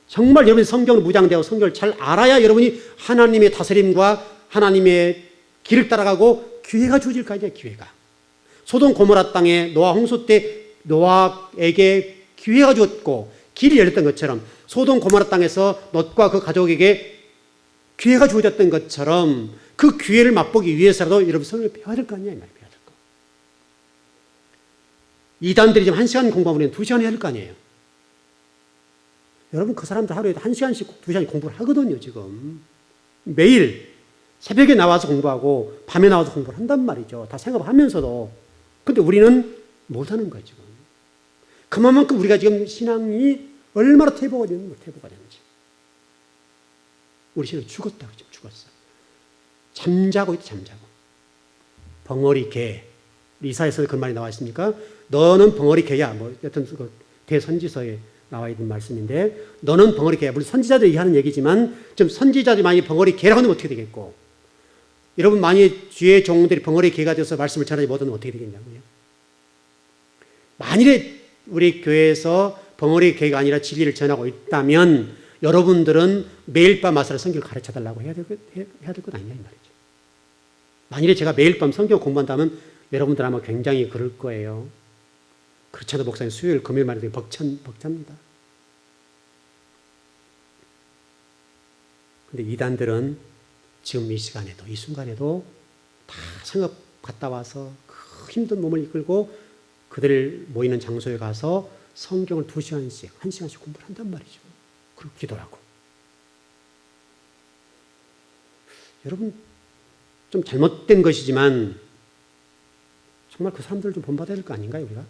정말 여러분이 성경을 무장되고 성경을 잘 알아야 여러분이 하나님의 다스림과 하나님의 길을 따라가고 기회가 주어질 거 아니에요. 기회가. 소돔 고모라 땅에 노아 홍수 때 노아에게 기회가 주었고 길이 열렸던 것처럼 소돔 고모라 땅에서 롯과 그 가족에게 기회가 주어졌던 것처럼 그 기회를 맛보기 위해서라도 여러분 성경을 배워야 될 거 아니에요. 배워야 될 거. 이단들이 지금 1시간 공부하면 2시간 해야 될 거 아니에요. 여러분 그 사람들 하루에 1시간씩 2시간 공부를 하거든요. 지금 매일 새벽에 나와서 공부하고 밤에 나와서 공부를 한단 말이죠. 다 생각하면서도. 근데 우리는 못하는 거예요, 지금. 그만큼 우리가 지금 신앙이 얼마나 퇴보가 되는지. 우리 신앙이 죽었다고 지금 죽었어. 잠자고 있다, 잠자고. 벙어리 개. 이사야서 그런 말이 나와 있습니까? 너는 벙어리 개야. 뭐, 여튼 그 대선지서에 나와 있는 말씀인데, 너는 벙어리 개야. 물론 선지자들이 하는 얘기지만, 좀 선지자들이 만약 벙어리 개라고 하면 어떻게 되겠고, 여러분 만약에 주의 종들이 벙어리 개가 되어서 말씀을 전하지 못하면 어떻게 되겠냐고요. 만일에 우리 교회에서 벙어리 개가 아니라 진리를 전하고 있다면 여러분들은 매일 밤 와서 성경을 가르쳐달라고 해야 될 것 아니냐 이 말이죠. 만일에 제가 매일 밤 성경 공부한다면 여러분들 아마 굉장히 그럴 거예요. 그렇지 않아도 목사님 수요일 금요일만 해도 벅찹니다. 그런데 이단들은 지금 이 시간에도 이 순간에도 다 성읍 갔다 와서 그 힘든 몸을 이끌고 그들 모이는 장소에 가서 성경을 2시간씩 1시간씩 공부를 한단 말이죠. 그리고 기도하고. 여러분 좀 잘못된 것이지만 정말 그 사람들을 좀 본받아야 될 거 아닌가요, 우리가?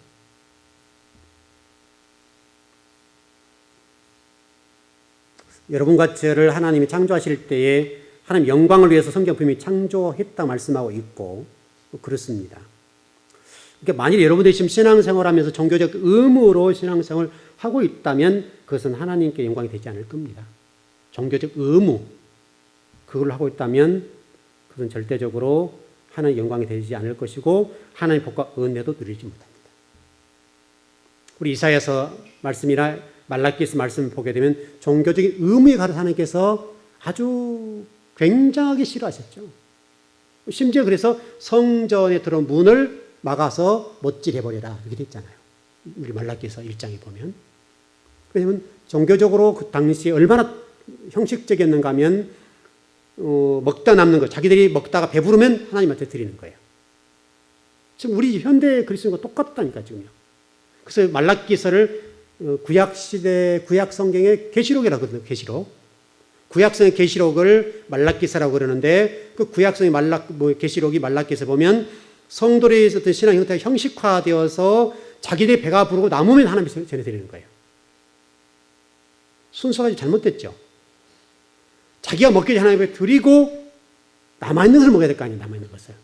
여러분과 저를 하나님이 창조하실 때에 하나님 영광을 위해서 성경 분명히 창조했다 말씀하고 있고 그렇습니다. 그러니까 만일 여러분들이 지금 신앙생활하면서 종교적 의무로 신앙생활을 하고 있다면 그것은 하나님께 영광이 되지 않을 겁니다. 종교적 의무 그걸 하고 있다면 그것은 절대적으로 하나님 영광이 되지 않을 것이고 하나님 복과 은혜도 누리지 못합니다. 우리 이사야서 말씀이나 말라기서 말씀을 보게 되면 종교적인 의무에 가서 하나님께서 아주 굉장하게 싫어하셨죠. 심지어 그래서 성전에 들어온 문을 막아서 못질해버려라 이렇게 됐잖아요. 우리 말라기서 1장에 보면. 왜냐하면 종교적으로 그 당시에 얼마나 형식적이었는가 하면 먹다 남는 거 자기들이 먹다가 배부르면 하나님한테 드리는 거예요. 지금 우리 현대 그리스도인과 똑같다니까 지금요. 그래서 말라기서를 구약시대 구약성경의 계시록이라고 그러거든요. 계시록. 구약성의 계시록을 말라기서라고 그러는데 그 구약성의 계시록이 말라기서 보면 성도들의 어떤 신앙 형태가 형식화되어서 자기들의 배가 부르고 남으면 하나님께 전해드리는 거예요. 순서가 잘못됐죠. 자기가 먹기 전에 하나님께 드리고 남아있는 것을 먹어야 될 거 아니에요. 남아있는 것을.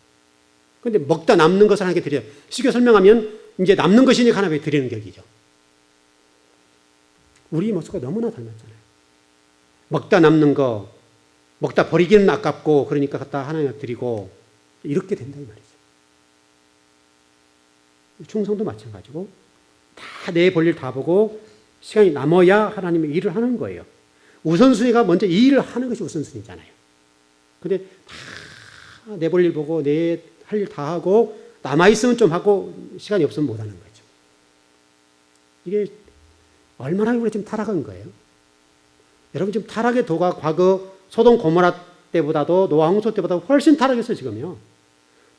그런데 먹다 남는 것을 하나님께 드려요. 쉽게 설명하면 이제 남는 것이니까 하나님께 드리는 격이죠. 우리 모습과 너무나 닮았잖아요. 먹다 남는 거, 먹다 버리기는 아깝고 그러니까 갖다 하나님께 드리고 이렇게 된다 이 말이죠. 충성도 마찬가지고 다 내 볼일 다 보고 시간이 남아야 하나님의 일을 하는 거예요. 우선순위가 먼저 이 일을 하는 것이 우선순위잖아요. 근데 다 내 볼일 보고 내 할 일 다 하고 남아있으면 좀 하고 시간이 없으면 못 하는 거죠. 이게 얼마나 우리가 지금 타락한 거예요. 여러분 지금 타락의 도가 과거 소돔 고모라 때보다도 노아 홍수 때보다 훨씬 타락했어요 지금요.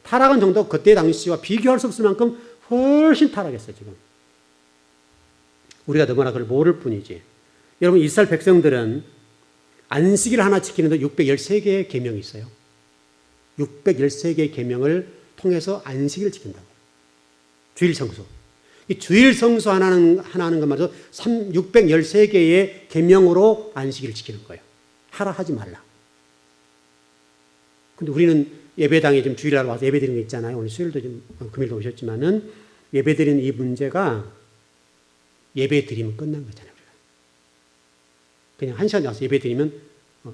타락한 정도 그때 당시와 비교할 수 없을 만큼 훨씬 타락했어요 지금. 우리가 너무나 그걸 모를 뿐이지. 여러분 이스라엘 백성들은 안식일 하나 지키는데 613개의 계명이 있어요. 613개의 계명을 통해서 안식일을 지킨다고. 주일 성수. 이 주일 성수 하나 하는 것마저 613개의 계명으로 안식일을 지키는 거예요. 하라 하지 말라. 근데 우리는 예배당에 지금 주일날 와서 예배 드리는 거 있잖아요. 오늘 수요일도 좀 금요일도 오셨지만은 예배 드리는 이 문제가 예배 드리면 끝난 거잖아요. 우리가. 그냥 한 시간 와서 예배 드리면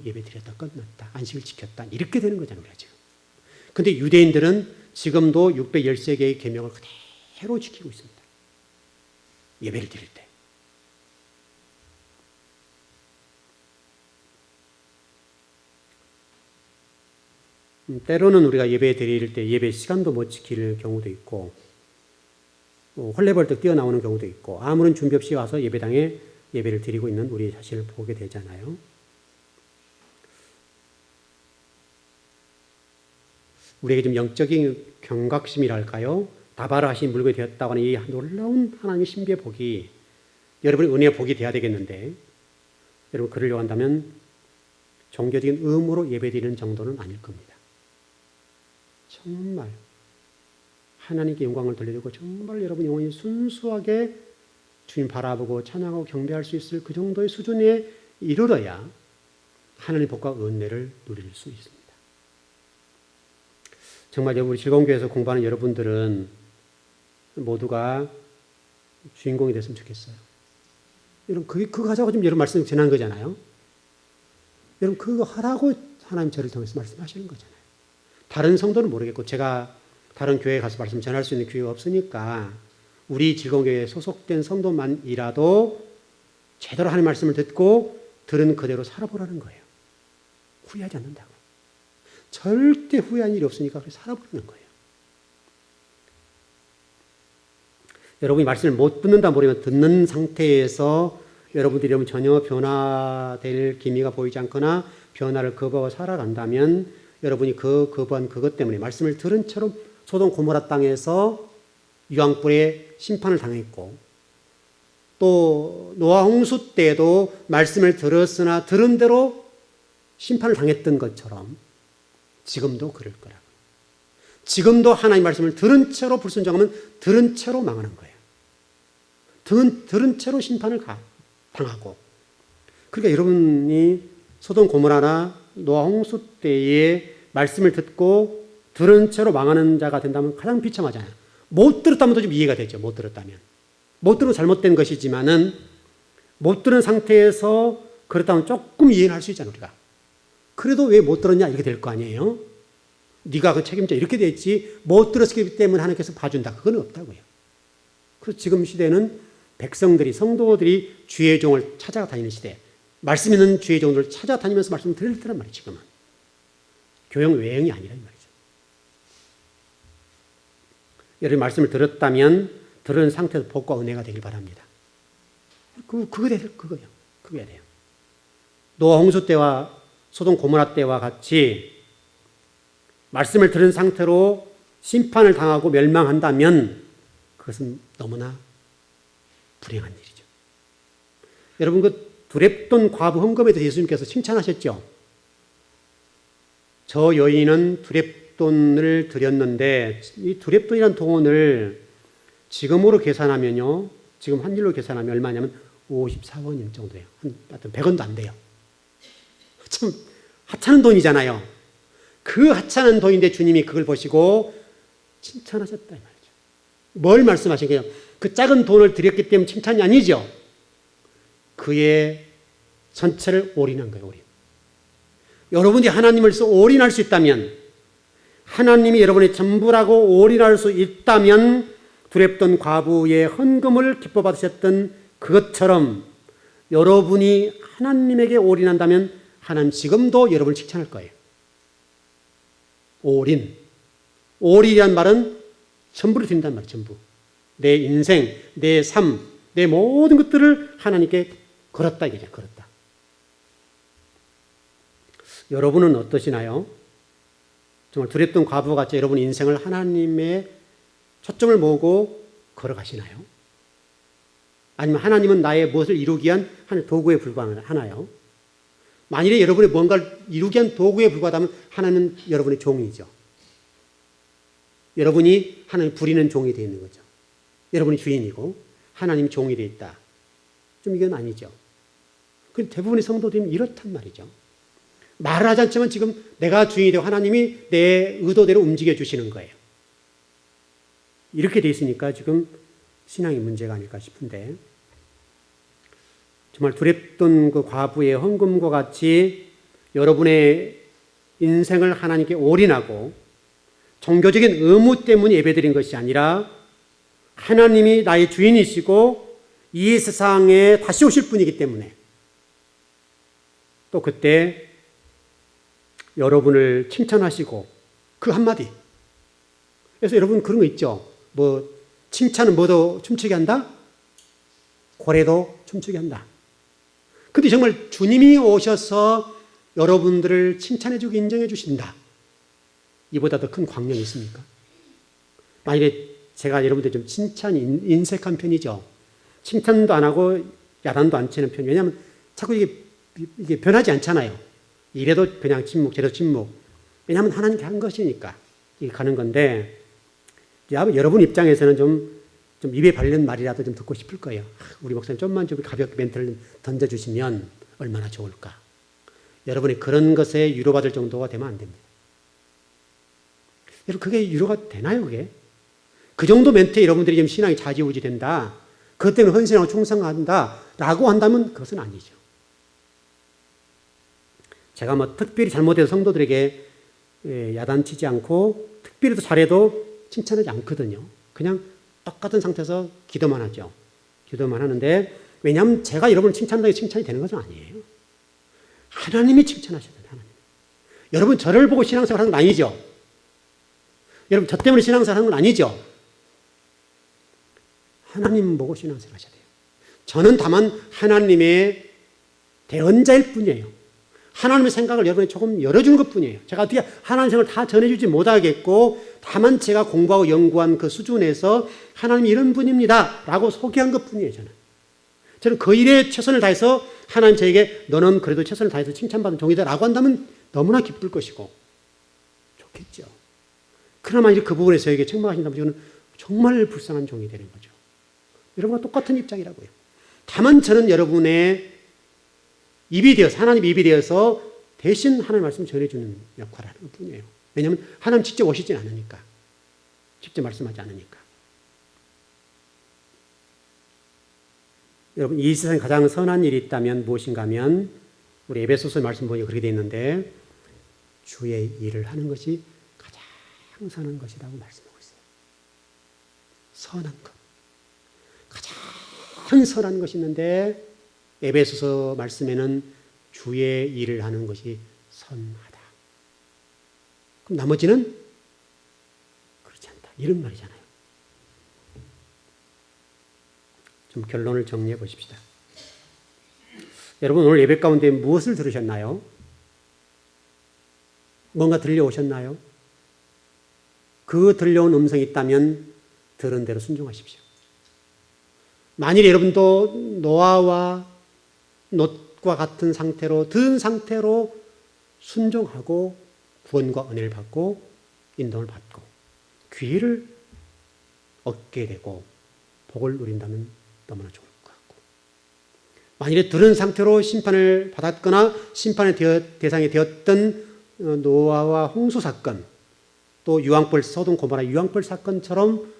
예배 드렸다 끝났다. 안식을 지켰다. 이렇게 되는 거잖아요. 우리가 지금. 근데 유대인들은 지금도 613개의 계명을 그대로 지키고 있습니다. 예배를 드릴 때. 때로는 우리가 예배 드릴 때 예배 시간도 못 지킬 경우도 있고 헐레벌떡 뛰어나오는 경우도 있고 아무런 준비 없이 와서 예배당에 예배를 드리고 있는 우리 자신을 보게 되잖아요. 우리에게 좀 영적인 경각심이랄까요? 다발을 하신 물건이 되었다고 하는 이 놀라운 하나님의 신비의 복이 여러분의 은혜의 복이 되어야 되겠는데 여러분 그러려고 한다면 종교적인 의무로 예배드리는 정도는 아닐 겁니다. 정말 하나님께 영광을 돌려주고 정말 여러분 영혼이 순수하게 주님 바라보고 찬양하고 경배할 수 있을 그 정도의 수준에 이르러야 하나님의 복과 은혜를 누릴 수 있습니다. 정말 우리 즐거운 교회에서 공부하는 여러분들은 모두가 주인공이 됐으면 좋겠어요. 여러분 그거 하자고 지금 여러분 말씀 전한 거잖아요. 여러분 그거 하라고 하나님 저를 통해서 말씀하시는 거잖아요. 다른 성도는 모르겠고 제가 다른 교회에 가서 말씀 전할 수 있는 기회가 없으니까 우리 즐거운 교회에 소속된 성도만이라도 제대로 하나님 말씀을 듣고 들은 그대로 살아보라는 거예요. 후회하지 않는다고. 절대 후회한 일이 없으니까 그렇게 살아보라는 거예요. 여러분이 말씀을 못 듣는다 모르면 듣는 상태에서 여러분들이 전혀 변화될 기미가 보이지 않거나 변화를 거부하고 살아간다면 여러분이 그 거부한 그것 때문에 말씀을 들은 처럼 소돔 고모라 땅에서 유황불에 심판을 당했고 또 노아 홍수 때도 말씀을 들었으나 들은 대로 심판을 당했던 것처럼 지금도 그럴 거라고. 지금도 하나님 말씀을 들은 채로 불순종하면 들은 채로 망하는 거예요. 들은 채로 심판을 당하고. 그러니까 여러분이 소돔 고모라나 노아 홍수 때의 말씀을 듣고 들은 채로 망하는 자가 된다면 가장 비참하잖아요. 못 들었다면 좀 이해가 되죠. 못 들었다면. 못 들으면 잘못된 것이지만은 못 들은 상태에서 그렇다면 조금 이해를 할 수 있잖아요, 우리가. 그래도 왜 못 들었냐 이렇게 될 거 아니에요. 네가 그 책임져 이렇게 됐지 못 들었기 때문에 하나님께서 봐준다. 그건 없다고요. 그래서 지금 시대는 백성들이 성도들이 주의 종을 찾아다니는 시대. 말씀 있는 주의 종들을 찾아다니면서 말씀을 들을 때란 말이에요. 지금은. 교양 외형이 아니라 이 말이죠. 여러분 말씀을 들었다면 들은 상태에서 복과 은혜가 되길 바랍니다. 그거예요. 그거야 돼요. 노아 홍수 때와 소돔 고모라 때와 같이 말씀을 들은 상태로 심판을 당하고 멸망한다면 그것은 너무나 불행한 일이죠. 여러분 그 두렙돈 과부 헌금에 대해서 예수님께서 칭찬하셨죠. 저 여인은 두렙돈을 드렸는데 이 두렙돈이라는 돈을 지금으로 계산하면요. 지금 환율로 계산하면 얼마냐면 54원 정도예요. 하여튼 100원도 안 돼요. 참 하찮은 돈이잖아요. 그 하찮은 돈인데 주님이 그걸 보시고 칭찬하셨다 이 말이죠. 뭘 말씀하신 거예요? 그 작은 돈을 드렸기 때문에 칭찬이 아니죠. 그의 전체를 올인한 거예요. 올인. 여러분이 하나님을 올인할 수 있다면 하나님이 여러분의 전부라고 올인할 수 있다면 두렵던 과부의 헌금을 기뻐 받으셨던 그것처럼 여러분이 하나님에게 올인한다면 하나님 지금도 여러분을 칭찬할 거예요. 올인. 올인이란 말은 전부를 드린다는 말이에요. 전부. 내 인생, 내 삶, 내 모든 것들을 하나님께 걸었다 이거죠. 걸었다. 여러분은 어떠시나요? 정말 두렵던 과부와 같이 여러분 인생을 하나님의 초점을 모으고 걸어가시나요? 아니면 하나님은 나의 무엇을 이루기 위한 하나의 도구에 불과하나요? 만일에 여러분이 뭔가를 이루기 위한 도구에 불과하다면 하나님은 여러분의 종이죠. 여러분이 하나님 부리는 종이 되어 있는 거죠. 여러분이 주인이고 하나님이 종이 되어 있다. 좀 이건 아니죠. 대부분의 성도들이 이렇단 말이죠. 말을 하지 않지만 지금 내가 주인이 되고 하나님이 내 의도대로 움직여 주시는 거예요. 이렇게 돼 있으니까 지금 신앙의 문제가 아닐까 싶은데 정말 두렵던 그 과부의 헌금과 같이 여러분의 인생을 하나님께 올인하고 종교적인 의무 때문에 예배드린 것이 아니라 하나님이 나의 주인이시고 이 세상에 다시 오실 분이기 때문에 또 그때 여러분을 칭찬하시고 그 한마디. 그래서 여러분 그런 거 있죠. 뭐 칭찬은 뭐도 춤추게 한다? 고래도 춤추게 한다. 근데 정말 주님이 오셔서 여러분들을 칭찬해주고 인정해 주신다. 이보다 더 큰 광명이 있습니까? 만약에 제가 여러분들 좀 칭찬이 인색한 편이죠. 칭찬도 안 하고 야단도 안 치는 편. 왜냐하면 자꾸 이게 변하지 않잖아요. 이래도 그냥 침묵, 저래도 침묵. 왜냐하면 하나님께 한 것이니까 이게 가는 건데 여러분 입장에서는 좀 입에 발리는 말이라도 좀 듣고 싶을 거예요. 우리 목사님 좀만 좀 가볍게 멘트를 던져주시면 얼마나 좋을까. 여러분이 그런 것에 위로받을 정도가 되면 안 됩니다. 여러분 그게 위로가 되나요 그게? 그 정도 멘트에 여러분들이 지금 신앙이 좌지우지 된다. 그것 때문에 헌신하고 충성한다. 라고 한다면 그것은 아니죠. 제가 뭐 특별히 잘못해서 성도들에게 야단치지 않고 특별히 더 잘해도 칭찬하지 않거든요. 그냥 똑같은 상태에서 기도만 하죠. 기도만 하는데 왜냐하면 제가 여러분을 칭찬한다고 칭찬이 되는 것은 아니에요. 하나님이 칭찬하셔야 돼요. 하나님. 여러분 저를 보고 신앙생활 하는 건 아니죠. 여러분 저 때문에 신앙생활 하는 건 아니죠. 하나님 보고 신앙생활 하셔야 돼요. 저는 다만 하나님의 대언자일 뿐이에요. 하나님의 생각을 여러분이 조금 열어주는 것 뿐이에요. 제가 어떻게 하나님의 생각을 다 전해주지 못하겠고 다만 제가 공부하고 연구한 그 수준에서 하나님이 이런 분입니다 라고 소개한 것 뿐이에요. 저는 그 일에 최선을 다해서 하나님 저에게 너는 그래도 최선을 다해서 칭찬받은 종이다 라고 한다면 너무나 기쁠 것이고 않겠죠. 그러나 만약 그 부분에 저에게 책망하신다면 저는 정말 불쌍한 종이 되는 거죠. 여러분과 똑같은 입장이라고요. 다만 저는 여러분의 입이 되어서, 하나님 입이 되어서 대신 하나님의 말씀을 전해주는 역할을 하는 뿐이에요. 왜냐하면 하나님 직접 오시진 않으니까. 직접 말씀하지 않으니까. 여러분, 이 세상에 가장 선한 일이 있다면 무엇인가 하면 우리 에베소서 말씀 보니까 그렇게 되어 있는데 주의 일을 하는 것이 가장 선한 것이라고 말씀하고 있어요. 선한 것. 가장 선한 것이 있는데 에베소서 말씀에는 주의 일을 하는 것이 선하다. 그럼 나머지는 그렇지 않다. 이런 말이잖아요. 좀 결론을 정리해 보십시다. 여러분 오늘 예배 가운데 무엇을 들으셨나요? 뭔가 들려오셨나요? 그 들려온 음성이 있다면 들은 대로 순종하십시오. 만일 여러분도 노아와 롯과 같은 상태로 든 상태로 순종하고 구원과 은혜를 받고 인도를 받고 기회를 얻게 되고 복을 누린다면 너무나 좋을 것 같고, 만일에 들은 상태로 심판을 받았거나 심판의 대상이 되었던 노아와 홍수 사건, 또 유황불, 소돔 고모라 유황불 사건처럼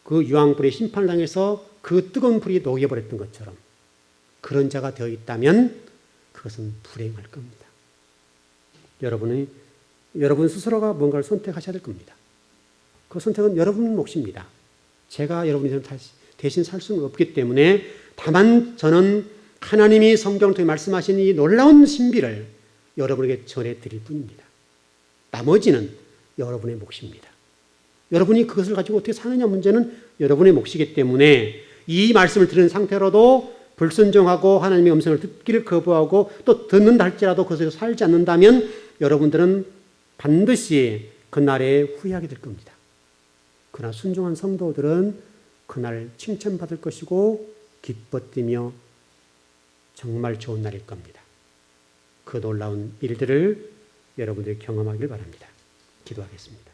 그 유황불에 심판을 당해서 그 뜨거운 불이 녹여버렸던 것처럼 그런 자가 되어 있다면 그것은 불행할 겁니다. 여러분 스스로가 뭔가를 선택하셔야 될 겁니다. 그 선택은 여러분 몫입니다. 제가 여러분이 대신 살 수는 없기 때문에 다만 저는 하나님이 성경을 통해 말씀하신 이 놀라운 신비를 여러분에게 전해드릴 뿐입니다. 나머지는 여러분의 몫입니다. 여러분이 그것을 가지고 어떻게 사느냐 문제는 여러분의 몫이기 때문에 이 말씀을 들은 상태로도 불순종하고 하나님의 음성을 듣기를 거부하고 또 듣는다 할지라도 그것을 살지 않는다면 여러분들은 반드시 그날에 후회하게 될 겁니다. 그러나 순종한 성도들은 그날 칭찬받을 것이고 기뻐 뛰며 정말 좋은 날일 겁니다. 그 놀라운 일들을 여러분들이 경험하길 바랍니다. 기도하겠습니다.